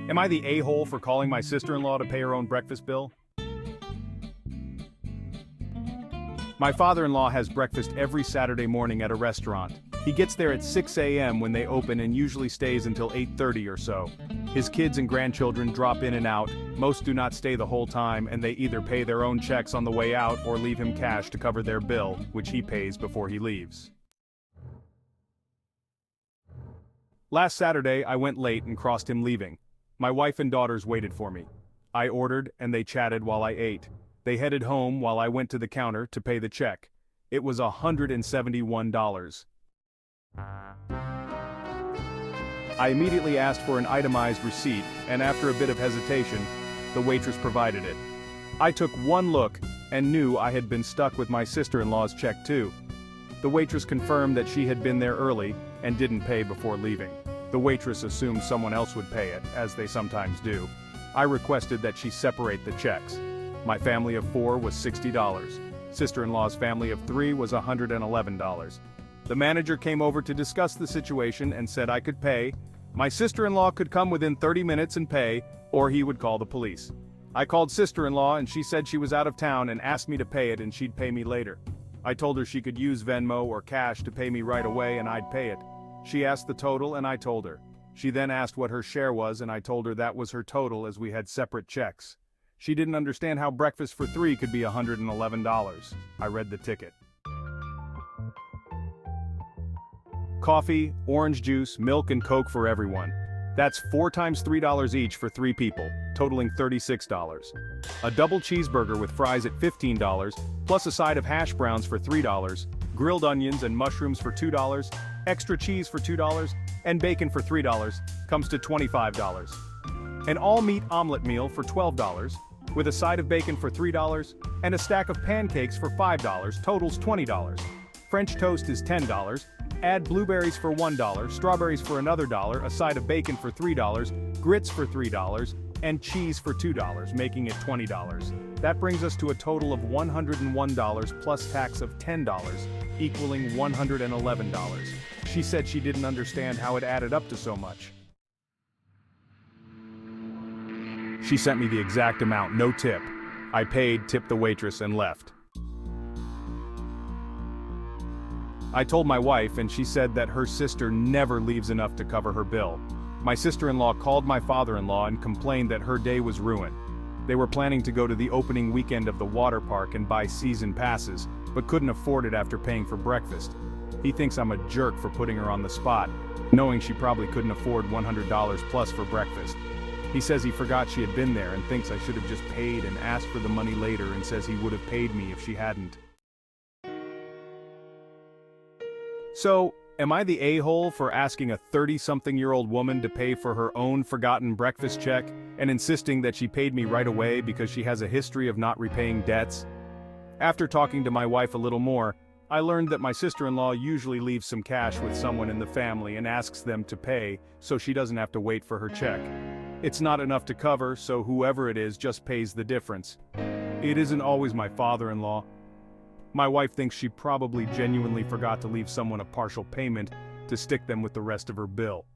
Am I the a-hole for calling my sister-in-law to pay her own breakfast bill? My father-in-law has breakfast every Saturday morning at a restaurant. He gets there at 6 a.m. when they open and usually stays until 8:30 or so. His kids and grandchildren drop in and out, most do not stay the whole time, and they either pay their own checks on the way out or leave him cash to cover their bill, which he pays before he leaves. Last Saturday, I went late and crossed him leaving. My wife and daughters waited for me. I ordered, and they chatted while I ate. They headed home while I went to the counter to pay the check. It was $171. I immediately asked for an itemized receipt, and after a bit of hesitation, the waitress provided it. I took one look, and knew I had been stuck with my sister-in-law's check too. The waitress confirmed that she had been there early, and didn't pay before leaving. The waitress assumed someone else would pay it, as they sometimes do. I requested that she separate the checks. My family of 4 was $60. Sister-in-law's family of 3 was $111. The manager came over to discuss the situation and said I could pay. My sister-in-law could come within 30 minutes and pay, or he would call the police. I called sister-in-law and she said she was out of town and asked me to pay it and she'd pay me later. I told her she could use Venmo or cash to pay me right away and I'd pay it. She asked the total and I told her. She then asked what her share was and I told her that was her total as we had separate checks. She didn't understand how breakfast for 3 could be $111. I read the ticket. Coffee, orange juice, milk and Coke for everyone. That's 4 times $3 each for 3 people, totaling $36. A double cheeseburger with fries at $15, plus a side of hash browns for $3, grilled onions and mushrooms for $2, extra cheese for $2, and bacon for $3, comes to $25. An all-meat omelet meal for $12, with a side of bacon for $3, and a stack of pancakes for $5, totals $20. French toast is $10, add blueberries for $1, strawberries for another $1, a side of bacon for $3, grits for $3, and cheese for $2, making it $20. That brings us to a total of $101 plus tax of $10, equaling $111. She said she didn't understand how it added up to so much. She sent me the exact amount, no tip. I paid, tipped the waitress, and left. I told my wife and she said that her sister never leaves enough to cover her bill. My sister-in-law called my father-in-law and complained that her day was ruined. They were planning to go to the opening weekend of the water park and buy season passes, but couldn't afford it after paying for breakfast. He thinks I'm a jerk for putting her on the spot, knowing she probably couldn't afford $100 plus for breakfast. He says he forgot she had been there and thinks I should have just paid and asked for the money later and says he would have paid me if she hadn't. So, am I the a-hole for asking a 30-something-year-old woman to pay for her own forgotten breakfast check and insisting that she paid me right away because she has a history of not repaying debts? After talking to my wife a little more, I learned that my sister-in-law usually leaves some cash with someone in the family and asks them to pay so she doesn't have to wait for her check. It's not enough to cover, so whoever it is just pays the difference. It isn't always my father-in-law. My wife thinks she probably genuinely forgot to leave someone a partial payment to stick them with the rest of her bill.